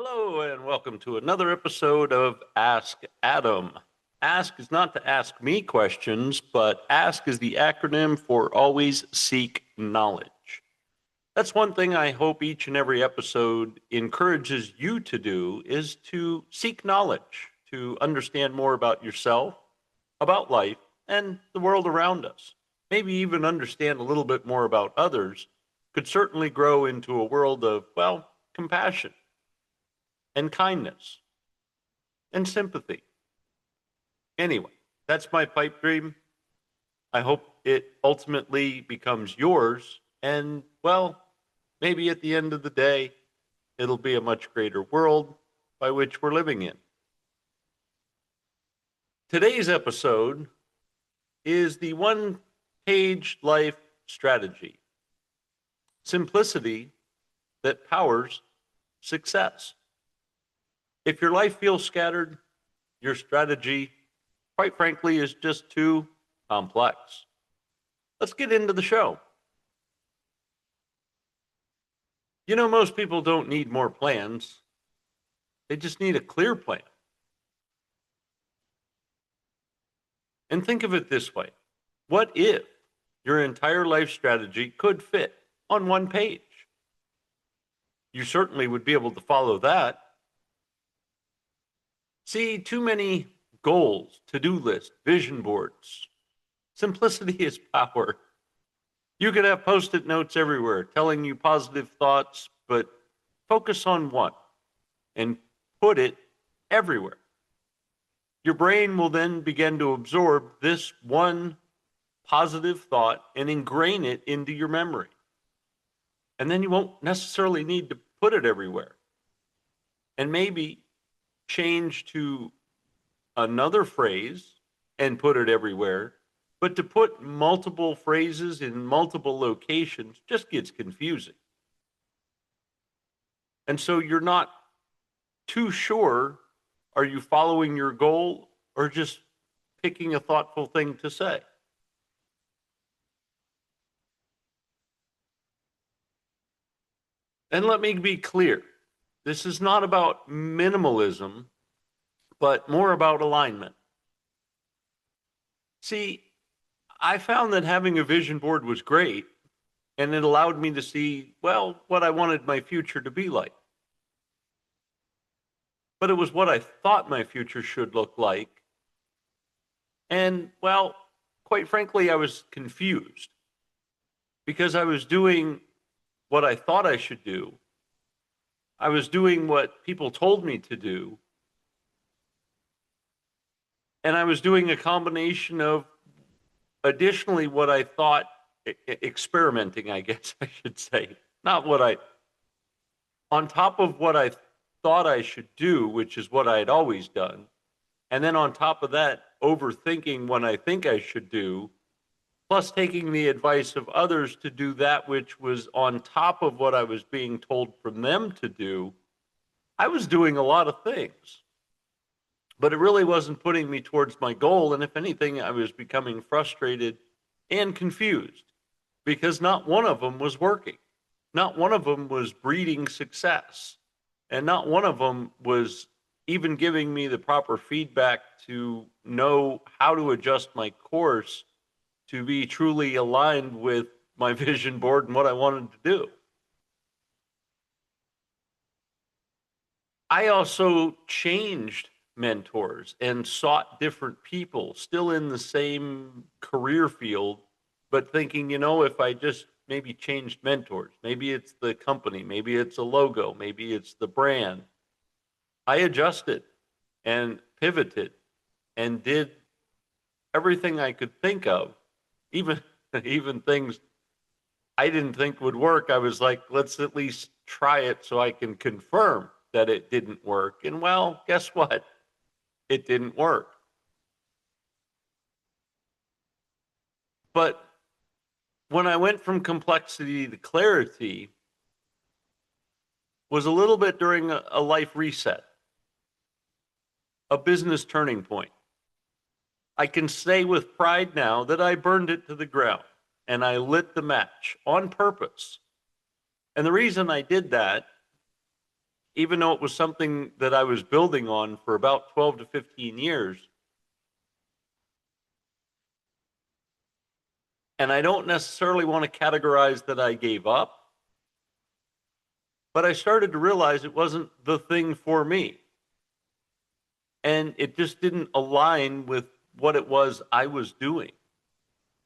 Hello, and welcome to another episode of Ask Adam. Ask is not to ask me questions, but ask is the acronym for always seek knowledge. That's one thing I hope each and every episode encourages you to do is to seek knowledge, to understand more about yourself, about life, and the world around us. Maybe even understand a little bit more about others could certainly grow into a world of, compassion and kindness and sympathy. Anyway, that's my pipe dream. I hope it ultimately becomes yours. And, maybe at the end of the day, it'll be a much greater world by which we're living in. Today's episode is the one page life strategy simplicity that powers success. If your life feels scattered, your strategy, quite frankly, is just too complex. Let's get into the show. You know, most people don't need more plans. They just need a clear plan. And think of it this way. What if your entire life strategy could fit on one page? You certainly would be able to follow that. See, too many goals, to-do lists, vision boards. Simplicity is power. You could have post-it notes everywhere telling you positive thoughts, but focus on one and put it everywhere. Your brain will then begin to absorb this one positive thought and ingrain it into your memory. And then you won't necessarily need to put it everywhere. And maybe change to another phrase and put it everywhere. But to put multiple phrases in multiple locations just gets confusing. And so you're not too sure, are you following your goal or just picking a thoughtful thing to say? And let me be clear. This is not about minimalism, but more about alignment. See, I found that having a vision board was great, and it allowed me to see, what I wanted my future to be like. But it was what I thought my future should look like. And, quite frankly, I was confused because I was doing what I thought I should do. I was doing what people told me to do. And I was doing a combination of additionally what I thought, experimenting, I guess I should say, not what on top of what I thought I should do, which is what I had always done. And then on top of that, overthinking what I think I should do, plus taking the advice of others to do that which was on top of what I was being told from them to do. I was doing a lot of things, but it really wasn't putting me towards my goal. And if anything, I was becoming frustrated and confused because not one of them was working. Not one of them was breeding success. And not one of them was even giving me the proper feedback to know how to adjust my course to be truly aligned with my vision board and what I wanted to do. I also changed mentors and sought different people still in the same career field, but thinking, if I just maybe changed mentors, maybe it's the company, maybe it's a logo, maybe it's the brand. I adjusted and pivoted and did everything I could think of, even things I didn't think would work. I was like, let's at least try it so I can confirm that it didn't work. And guess what? It didn't work. But when I went from complexity to clarity was a little bit during a life reset, a business turning point. I can say with pride now that I burned it to the ground and I lit the match on purpose. And the reason I did that even though it was something that I was building on for about 12 to 15 years. And I don't necessarily want to categorize that I gave up, but I started to realize it wasn't the thing for me. And it just didn't align with what it was I was doing.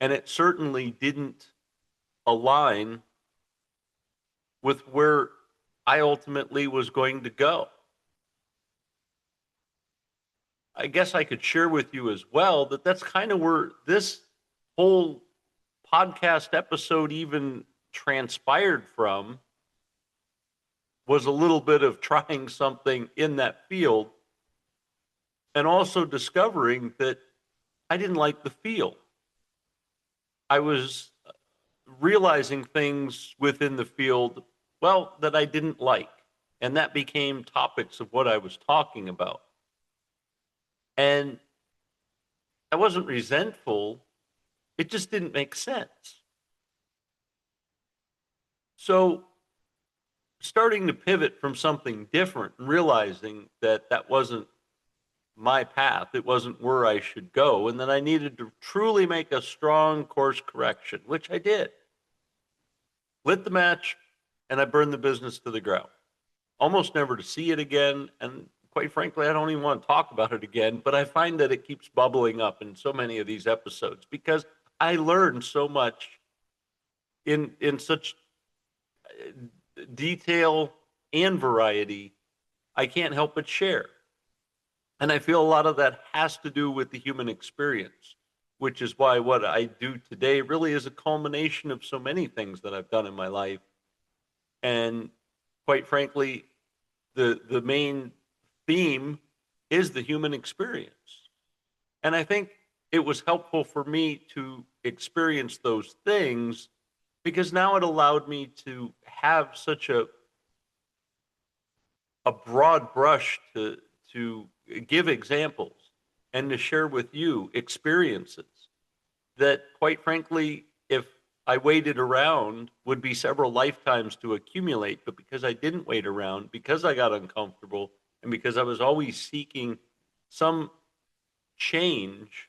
And it certainly didn't align with where I ultimately was going to go. I guess I could share with you as well that that's kind of where this whole podcast episode even transpired from, was a little bit of trying something in that field and also discovering that I didn't like the field. I was realizing things within the field, well, that I didn't like. And that became topics of what I was talking about. And I wasn't resentful. It just didn't make sense. So starting to pivot from something different and realizing that that wasn't my path, it wasn't where I should go, and that I needed to truly make a strong course correction, which I did. Lit the match, and I burned the business to the ground. Almost never to see it again, and quite frankly, I don't even want to talk about it again, but I find that it keeps bubbling up in so many of these episodes because I learned so much in such detail and variety, I can't help but share. And I feel a lot of that has to do with the human experience, which is why what I do today really is a culmination of so many things that I've done in my life. And quite frankly, the main theme is the human experience. And I think it was helpful for me to experience those things because now it allowed me to have such a broad brush to give examples and to share with you experiences that, quite frankly, if I waited around, would be several lifetimes to accumulate. But because I didn't wait around, because I got uncomfortable, and because I was always seeking some change,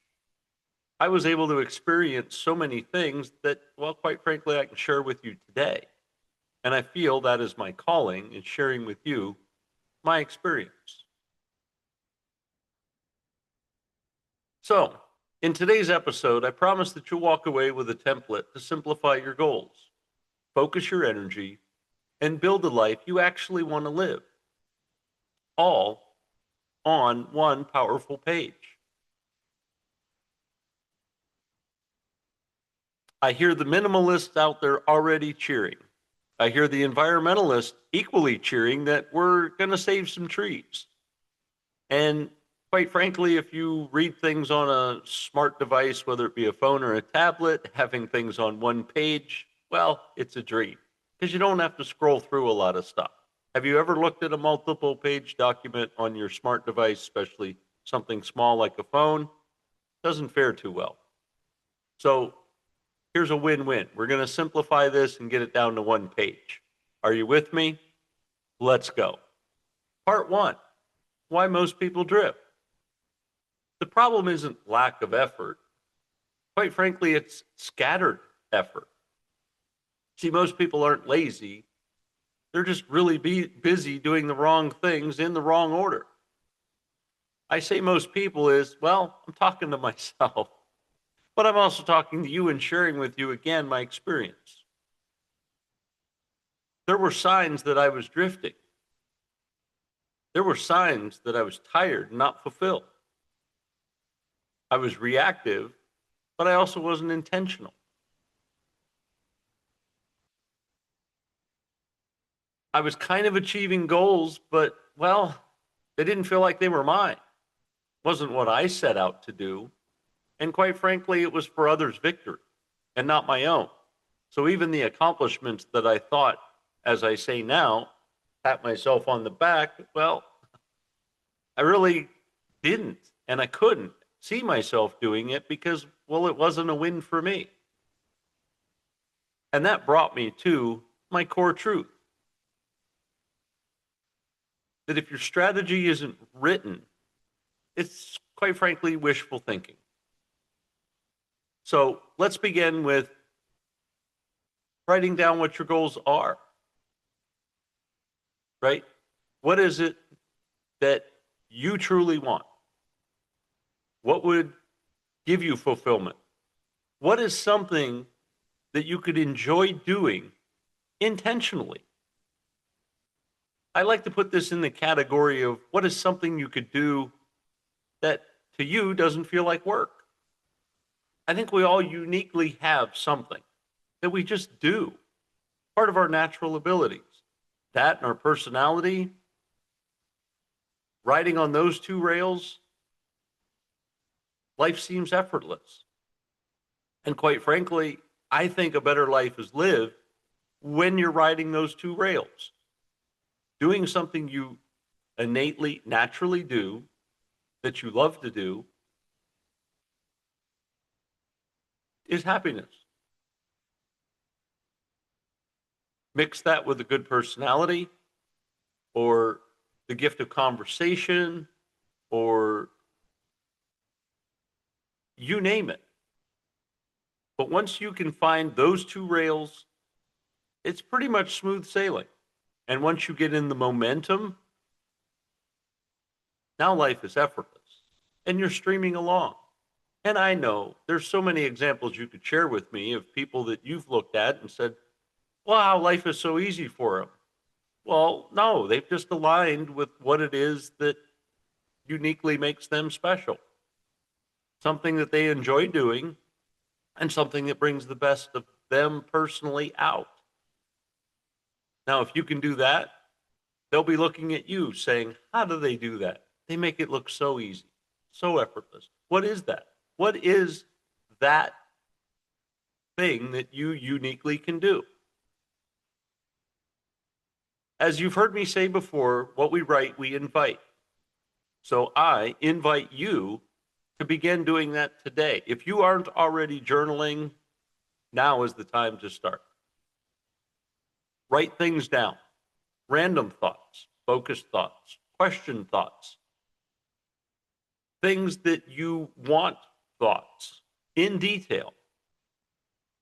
I was able to experience so many things that, well, quite frankly, I can share with you today. And I feel that is my calling, is sharing with you my experience. So, in today's episode, I promise that you'll walk away with a template to simplify your goals, focus your energy, and build the life you actually want to live, all on one powerful page. I hear the minimalists out there already cheering. I hear the environmentalists equally cheering that we're going to save some trees. And quite frankly, if you read things on a smart device, whether it be a phone or a tablet, having things on one page, well, it's a dream because you don't have to scroll through a lot of stuff. Have you ever looked at a multiple page document on your smart device, especially something small like a phone? Doesn't fare too well. So here's a win-win. We're going to simplify this and get it down to one page. Are you with me? Let's go. Part one, why most people drift. The problem isn't lack of effort. Quite frankly, it's scattered effort. See, most people aren't lazy. They're just really busy doing the wrong things in the wrong order. I say most people is, well, I'm talking to myself, but I'm also talking to you and sharing with you again my experience. There were signs that I was drifting. There were signs that I was tired and not fulfilled. I was reactive, but I also wasn't intentional. I was kind of achieving goals, but, well, they didn't feel like they were mine. It wasn't what I set out to do. And quite frankly, it was for others' victory and not my own. So even the accomplishments that I thought, as I say now, pat myself on the back, well, I really didn't, and I couldn't see myself doing it because, well, it wasn't a win for me. And that brought me to my core truth. that if your strategy isn't written, it's quite frankly wishful thinking. So let's begin with writing down what your goals are, right? What is it that you truly want? What would give you fulfillment? What is something that you could enjoy doing intentionally? I like to put this in the category of what is something you could do that to you doesn't feel like work. I think we all uniquely have something that we just do, part of our natural abilities. That and our personality, riding on those two rails, life seems effortless. And quite frankly, I think a better life is lived when you're riding those two rails. Doing something you innately, naturally do, that you love to do, is happiness. Mix that with a good personality or the gift of conversation or you name it. But once you can find those two rails, it's pretty much smooth sailing. And once you get in the momentum, now life is effortless and you're streaming along. And I know there's so many examples you could share with me of people that you've looked at and said, wow, life is so easy for them. Well, no, they've just aligned with what it is that uniquely makes them special. Something that they enjoy doing and something that brings the best of them personally out. Now, if you can do that, they'll be looking at you saying, how do they do that? They make it look so easy, so effortless. What is that? What is that thing that you uniquely can do? As you've heard me say before, what we write, we invite. So I invite you to begin doing that today. If you aren't already journaling, now is the time to start. Write things down. Random thoughts, focused thoughts, question thoughts. Things that you want thoughts in detail.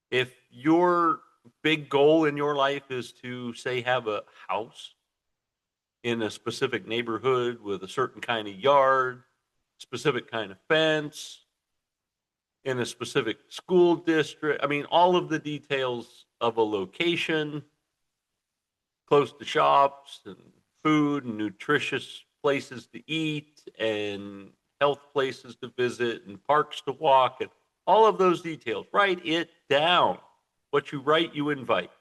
If your big goal in your life is to, say, have a house in a specific neighborhood with a certain kind of yard, specific kind of fence, in a specific school district, I mean, all of the details of a location, close to shops and food and nutritious places to eat and health places to visit and parks to walk and all of those details. Write it down. What you write, you invite.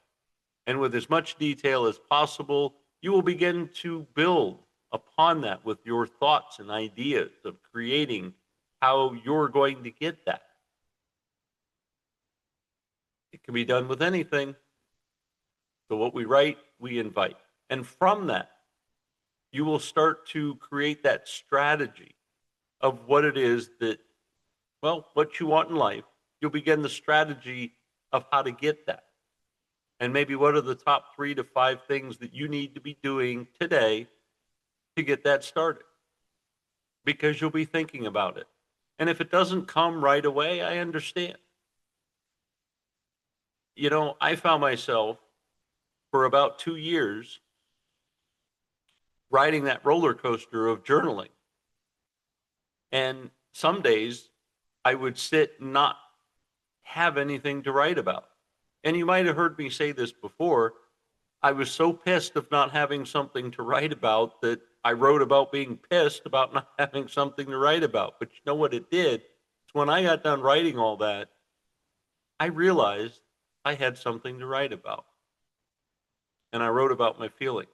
And with as much detail as possible, you will begin to build upon that with your thoughts and ideas of creating how you're going to get that. It can be done with anything. So what we write, we invite. And from that, you will start to create that strategy of what it is that, well, what you want in life. You'll begin the strategy of how to get that. And maybe what are the top 3 to 5 things that you need to be doing today to get that started? Because you'll be thinking about it. And if it doesn't come right away, I understand. You know, I found myself for about 2 years riding that roller coaster of journaling. And some days I would sit and not have anything to write about. And you might have heard me say this before. I was so pissed of not having something to write about that I wrote about being pissed about not having something to write about. But you know what it did? It's when I got done writing all that, I realized I had something to write about. And I wrote about my feelings.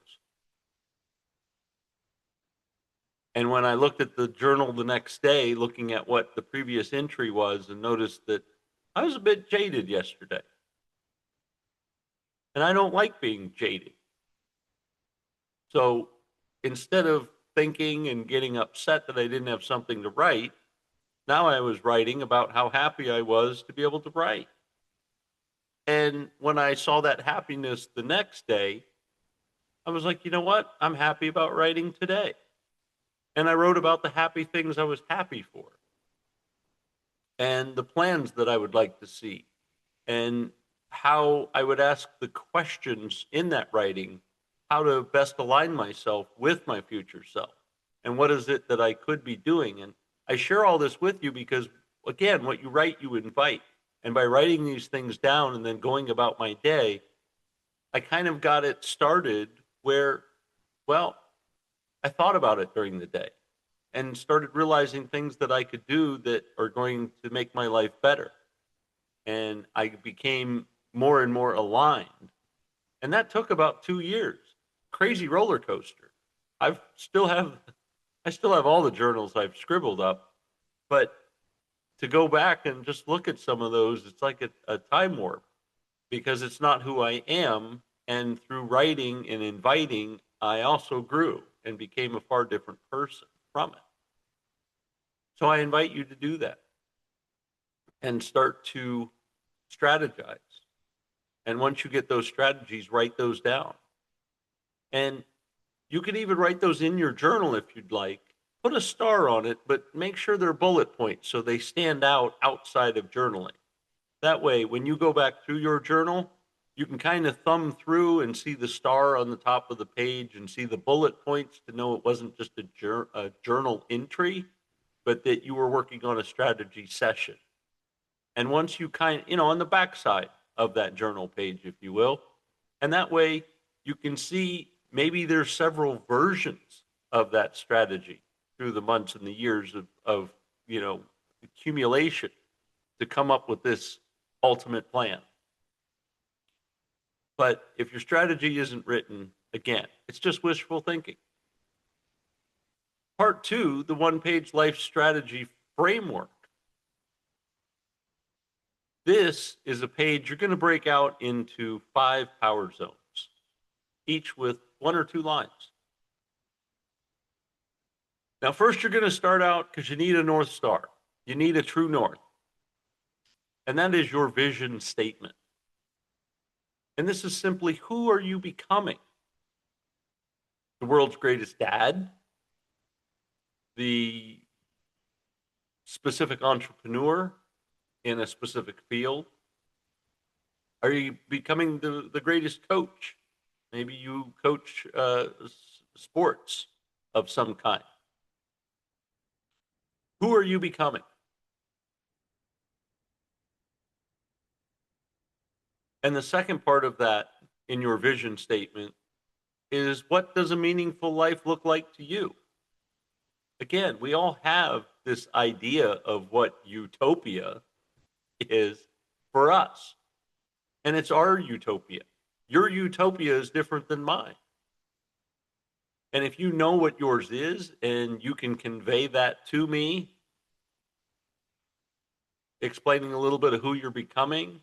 And when I looked at the journal the next day, looking at what the previous entry was, and noticed that I was a bit jaded yesterday. And I don't like being jaded. So instead of thinking and getting upset that I didn't have something to write, now I was writing about how happy I was to be able to write. And when I saw that happiness the next day, I was like, you know what? I'm happy about writing today. And I wrote about the happy things I was happy for and the plans that I would like to see and how I would ask the questions in that writing, how to best align myself with my future self and what is it that I could be doing. And I share all this with you because, again, what you write, you invite. And by writing these things down and then going about my day, I kind of got it started where, well, I thought about it during the day and started realizing things that I could do that are going to make my life better. And I became more and more aligned. And that took about 2 years. Crazy roller coaster. I've still have I still have all the journals I've scribbled up, but to go back and just look at some of those, it's like a time warp because it's not who I am. And through writing and inviting, I also grew and became a far different person from it. So I invite you to do that and start to strategize. And once you get those strategies, write those down. And you can even write those in your journal if you'd like. Put a star on it, but make sure they're bullet points so they stand out outside of journaling. That way, when you go back through your journal, you can kind of thumb through and see the star on the top of the page and see the bullet points to know it wasn't just a journal entry, but that you were working on a strategy session. And once you on the backside of that journal page, if you will, and that way you can see maybe there's several versions of that strategy through the months and the years of accumulation to come up with this ultimate plan. But if your strategy isn't written, again, it's just wishful thinking. Part 2, the one-page life strategy framework. This is a page you're going to break out into 5 power zones, each with 1 or 2 lines. Now, first, you're going to start out because you need a North Star. You need a true north. And that is your vision statement. And this is simply, who are you becoming? The world's greatest dad? The specific entrepreneur in a specific field? Are you becoming the greatest coach? Maybe you coach sports of some kind. Who are you becoming? And the second part of that in your vision statement is, what does a meaningful life look like to you? Again, we all have this idea of what utopia is for us. And it's our utopia. Your utopia is different than mine. And if you know what yours is and you can convey that to me, explaining a little bit of who you're becoming,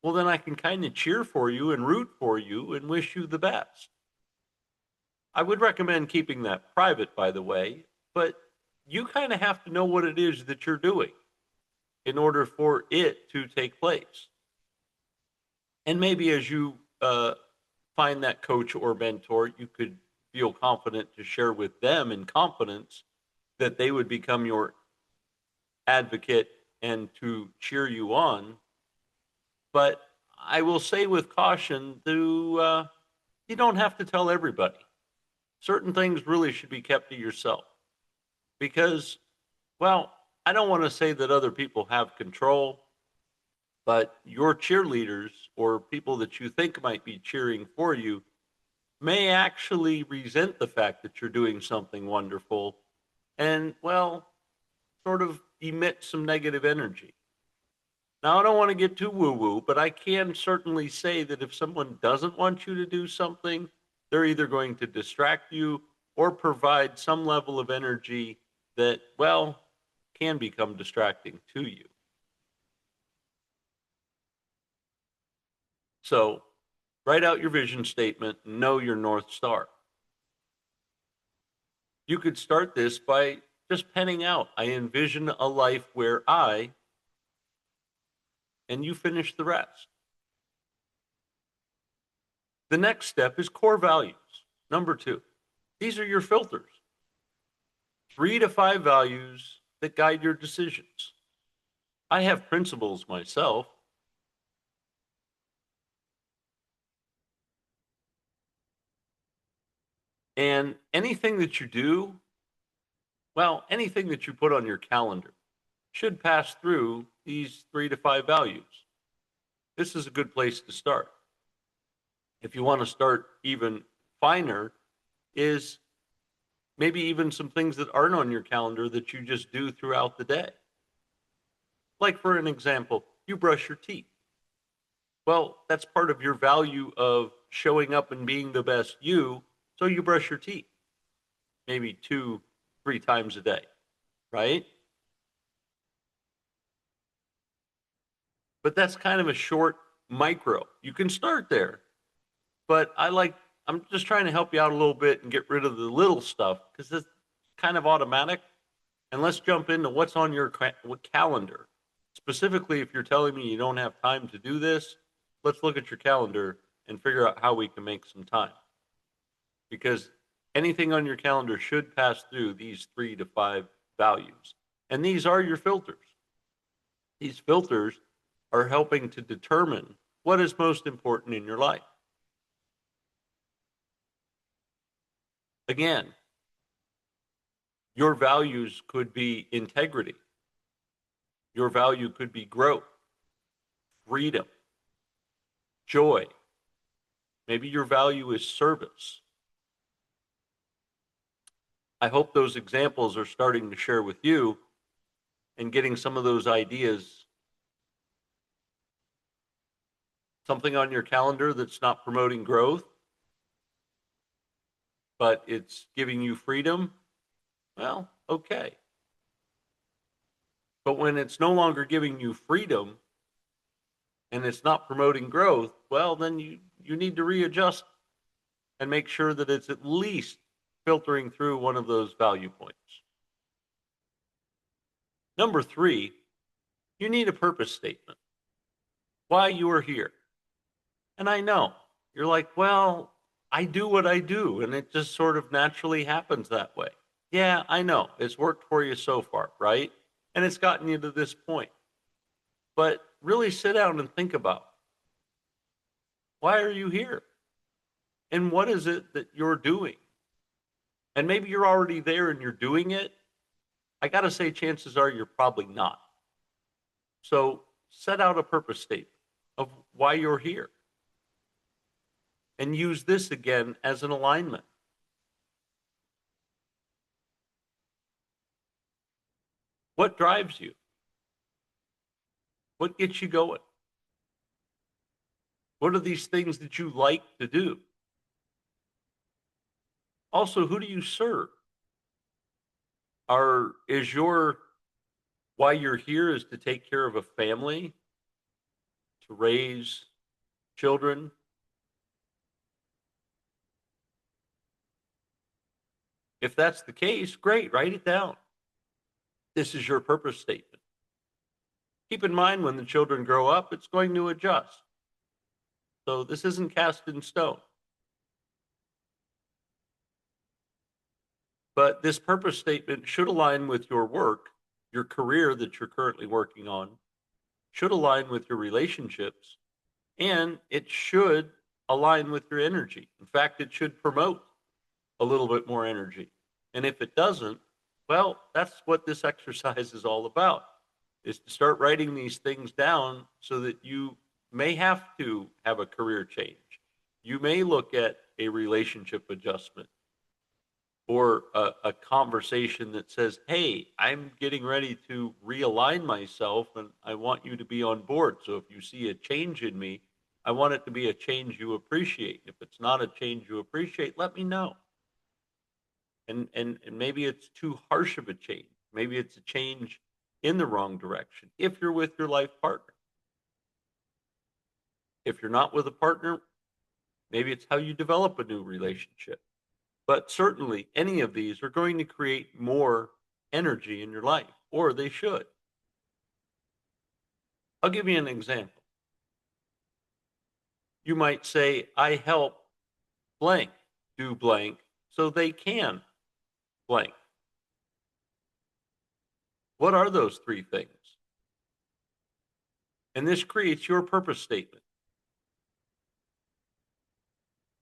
well, then I can kind of cheer for you and root for you and wish you the best. I would recommend keeping that private, by the way, but you kind of have to know what it is that you're doing in order for it to take place. And maybe as you find that coach or mentor, you could feel confident to share with them in confidence that they would become your advocate and to cheer you on. But I will say with caution, you don't have to tell everybody. Certain things really should be kept to yourself because, well, I don't want to say that other people have control, but your cheerleaders or people that you think might be cheering for you may actually resent the fact that you're doing something wonderful and, well, sort of emit some negative energy. Now, I don't want to get too woo-woo, but I can certainly say that if someone doesn't want you to do something, they're either going to distract you or provide some level of energy that, well, can become distracting to you. So, write out your vision statement, know your North Star. You could start this by just penning out, I envision a life where and you finish the rest. The next step is core values. Number 2. These are your filters. 3 to 5 values that guide your decisions. I have principles myself. And anything that you do, well, anything that you put on your calendar should pass through these 3 to 5 values. This is a good place to start. If you want to start even finer, is maybe even some things that aren't on your calendar that you just do throughout the day. Like, for an example, you brush your teeth. Well, that's part of your value of showing up and being the best you, so you brush your teeth maybe 2, 3 times a day, right? But that's kind of a short micro. You can start there, but I'm just trying to help you out a little bit and get rid of the little stuff because it's kind of automatic. And let's jump into what's on your calendar. Specifically, if you're telling me you don't have time to do this, let's look at your calendar and figure out how we can make some time. Because anything on your calendar should pass through these 3 to 5 values. And these are your filters. These filters are helping to determine what is most important in your life. Again, your values could be integrity. Your value could be growth, freedom, joy. Maybe your value is service. I hope those examples are starting to share with you and getting some of those ideas. Something on your calendar that's not promoting growth, but it's giving you freedom, well, okay. But when it's no longer giving you freedom and it's not promoting growth, well, then you need to readjust and make sure that it's at least filtering through one of those value points. Number 3, you need a purpose statement. Why you are here. And I know you're like, well, I do what I do, and it just sort of naturally happens that way. Yeah, I know. It's worked for you so far, right? And it's gotten you to this point. But really sit down and think about, why are you here? And what is it that you're doing? And maybe you're already there and you're doing it. I got to say, chances are you're probably not. So set out a purpose statement of why you're here. And use this again as an alignment. What drives you? What gets you going? What are these things that you like to do? Also, who do you serve? Is your why you're here is to take care of a family, to raise children? If that's the case, great, write it down. This is your purpose statement. Keep in mind, when the children grow up, it's going to adjust. So this isn't cast in stone. But this purpose statement should align with your work, your career that you're currently working on, should align with your relationships, and it should align with your energy. In fact, it should promote a little bit more energy. And if it doesn't, well, that's what this exercise is all about, is to start writing these things down so that you may have to have a career change. You may look at a relationship adjustment or a conversation that says, hey, I'm getting ready to realign myself and I want you to be on board. So if you see a change in me, I want it to be a change you appreciate. If it's not a change you appreciate, let me know. And maybe it's too harsh of a change. Maybe it's a change in the wrong direction if you're with your life partner. If you're not with a partner, maybe it's how you develop a new relationship. But certainly any of these are going to create more energy in your life, or they should. I'll give you an example. You might say, I help blank do blank so they can blank. What are those three things? And this creates your purpose statement.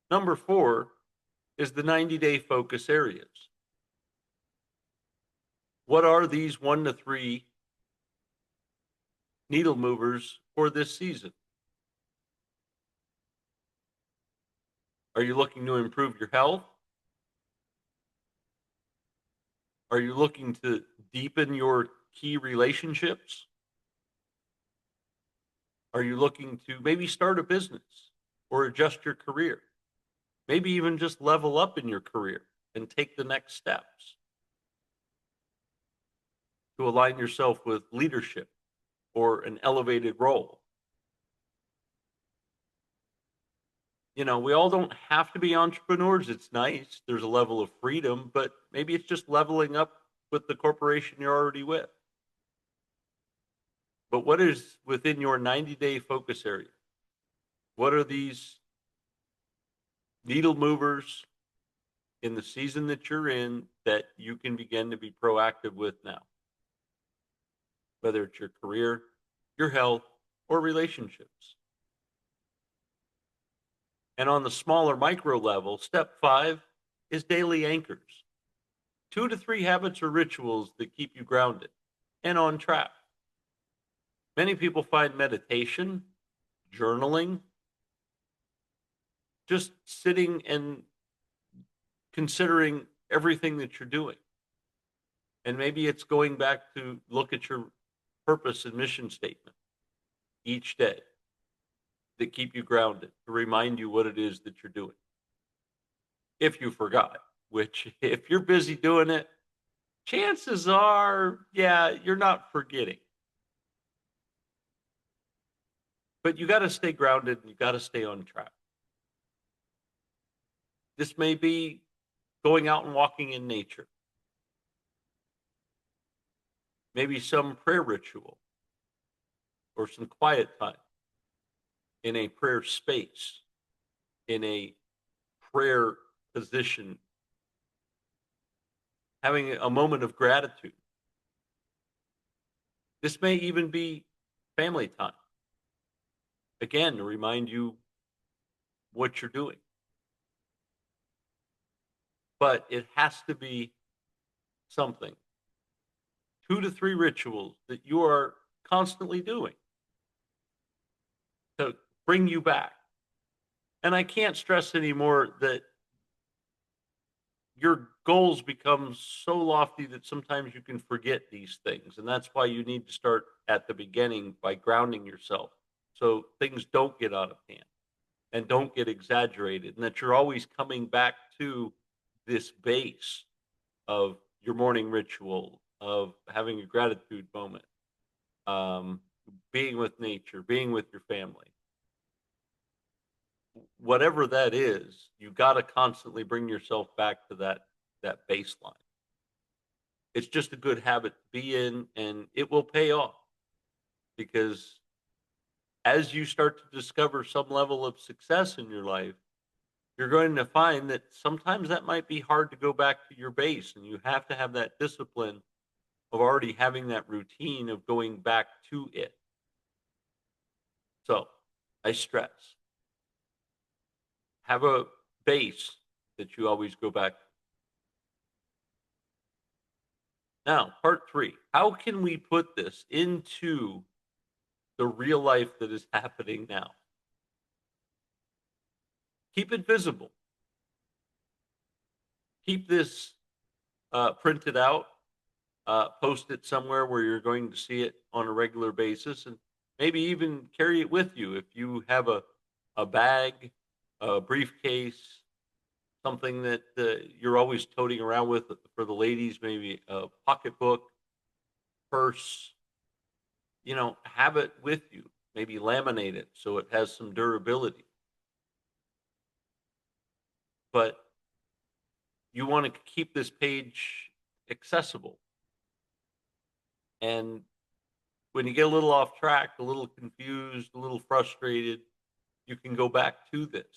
Number 4 is the 90-day focus areas. What are these 1 to 3 needle movers for this season? Are you looking to improve your health? Are you looking to deepen your key relationships? Are you looking to maybe start a business or adjust your career? Maybe even just level up in your career and take the next steps to align yourself with leadership or an elevated role. You know, we all don't have to be entrepreneurs. It's nice. There's a level of freedom, but maybe it's just leveling up with the corporation you're already with. But what is within your 90-day focus area? What are these needle movers in the season that you're in that you can begin to be proactive with now? Whether it's your career, your health, or relationships. And on the smaller micro level, step 5 is daily anchors. 2 to 3 habits or rituals that keep you grounded and on track. Many people find meditation, journaling, just sitting and considering everything that you're doing. And maybe it's going back to look at your purpose and mission statement each day that keep you grounded, to remind you what it is that you're doing. If you forgot, which if you're busy doing it, chances are, yeah, you're not forgetting. But you got to stay grounded and you got to stay on track. This may be going out and walking in nature. Maybe some prayer ritual or some quiet time in a prayer space, in a prayer position, having a moment of gratitude. This may even be family time. Again, to remind you what you're doing. But it has to be something. 2 to 3 rituals that you are constantly doing to bring you back. And I can't stress anymore that your goals become so lofty that sometimes you can forget these things. And that's why you need to start at the beginning by grounding yourself so things don't get out of hand and don't get exaggerated, and that you're always coming back to this base of your morning ritual, of having a gratitude moment, being with nature, being with your family. Whatever that is, you got to constantly bring yourself back to that baseline. It's just a good habit to be in, and it will pay off because as you start to discover some level of success in your life, you're going to find that sometimes that might be hard to go back to your base, and you have to have that discipline of already having that routine of going back to it. So I stress, have a base that you always go back to. Now, part 3, how can we put this into the real life that is happening now? Keep it visible. Keep this printed out, post it somewhere where you're going to see it on a regular basis, and maybe even carry it with you if you have a bag, a briefcase, something that you're always toting around with. For the ladies, maybe a pocketbook, purse. You know, have it with you. Maybe laminate it so it has some durability. But you want to keep this page accessible. And when you get a little off track, a little confused, a little frustrated, you can go back to this.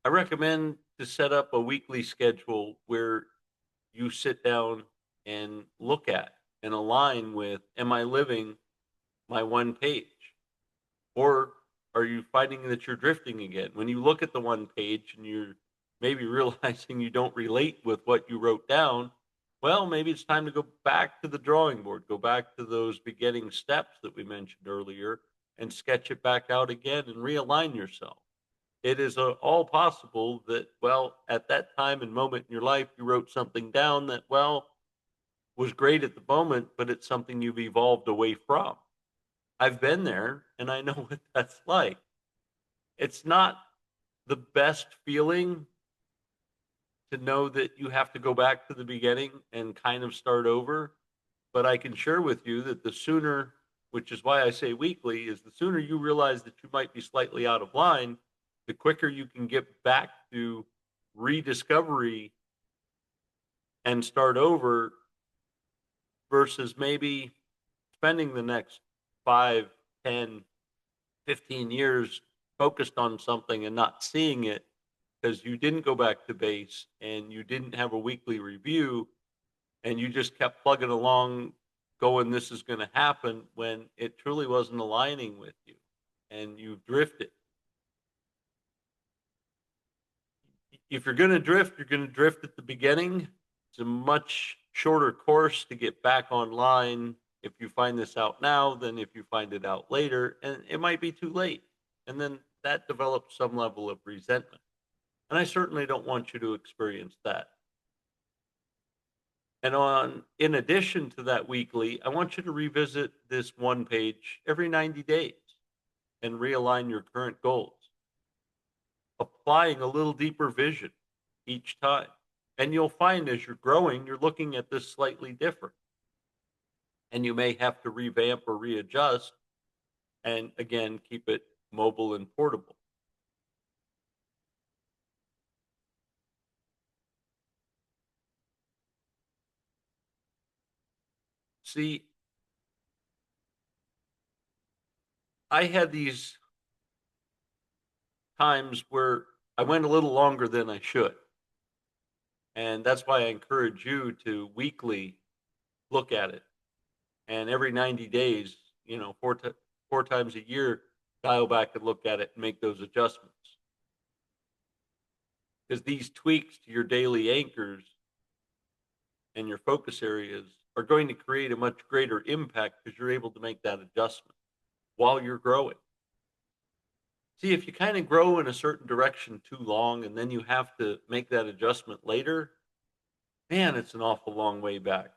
I recommend to set up a weekly schedule where you sit down and look at and align with, am I living my one page? Or are you finding that you're drifting again? When you look at the one page and you're maybe realizing you don't relate with what you wrote down, well, maybe it's time to go back to the drawing board, go back to those beginning steps that we mentioned earlier and sketch it back out again and realign yourself. It is all possible that, well, at that time and moment in your life, you wrote something down that, well, was great at the moment, but it's something you've evolved away from. I've been there and I know what that's like. It's not the best feeling to know that you have to go back to the beginning and kind of start over. But I can share with you that the sooner, which is why I say weekly, is the sooner you realize that you might be slightly out of line, the quicker you can get back to rediscovery and start over versus maybe spending the next 5, 10, 15 years focused on something and not seeing it because you didn't go back to base and you didn't have a weekly review and you just kept plugging along going, this is going to happen when it truly wasn't aligning with you and you drifted. If you're going to drift, you're going to drift at the beginning. It's a much shorter course to get back online if you find this out now than if you find it out later, and it might be too late. And then that develops some level of resentment. And I certainly don't want you to experience that. And in addition to that weekly, I want you to revisit this one page every 90 days and realign your current goals, applying a little deeper vision each time. And you'll find as you're growing, you're looking at this slightly different. And you may have to revamp or readjust and again, keep it mobile and portable. See, I had these times where I went a little longer than I should. And that's why I encourage you to weekly look at it. And every 90 days, four times a year, dial back and look at it and make those adjustments. Because these tweaks to your daily anchors and your focus areas are going to create a much greater impact because you're able to make that adjustment while you're growing. See, if you kind of grow in a certain direction too long and then you have to make that adjustment later, man, it's an awful long way back.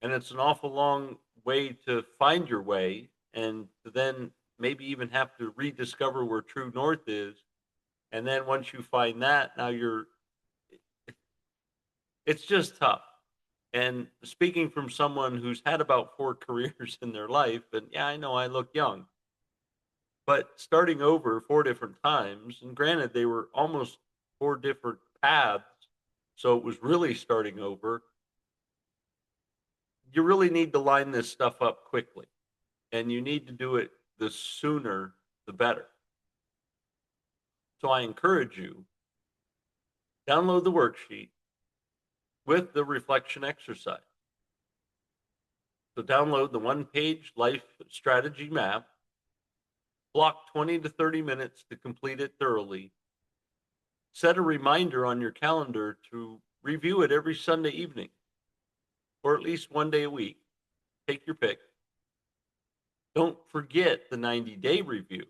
And it's an awful long way to find your way and to then maybe even have to rediscover where true north is. And then once you find that, now it's just tough. And speaking from someone who's had about 4 careers in their life, and yeah, I know I look young, but starting over 4 different times, and granted, they were almost 4 different paths, so it was really starting over. You really need to line this stuff up quickly, and you need to do it the sooner, the better. So I encourage you, download the worksheet with the reflection exercise. So download the one-page life strategy map, block 20 to 30 minutes to complete it thoroughly. Set a reminder on your calendar to review it every Sunday evening, or at least one day a week. Take your pick. Don't forget the 90-day review.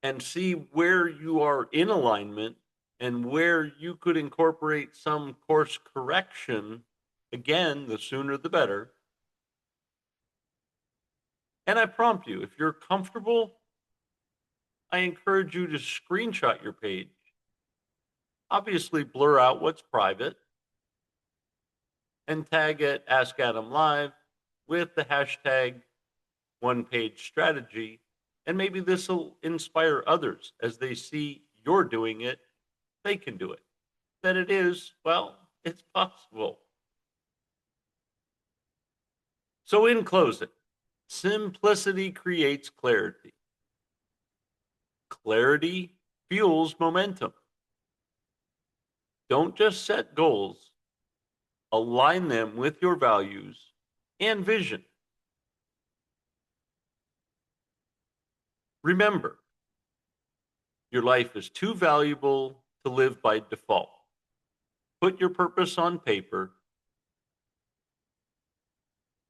And see where you are in alignment and where you could incorporate some course correction. Again, the sooner the better. And I prompt you, if you're comfortable, I encourage you to screenshot your page. Obviously, blur out what's private and tag it Ask Adam Live with the hashtag one page strategy. And maybe this will inspire others as they see you're doing it, they can do it. That it is, well, it's possible. So, in closing, simplicity creates clarity. Clarity fuels momentum. Don't just set goals, align them with your values and vision. Remember, your life is too valuable to live by default. Put your purpose on paper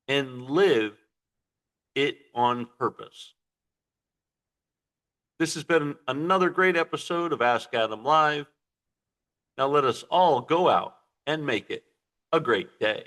and live it on purpose. This has been another great episode of Ask Adam Live. Now let us all go out and make it a great day.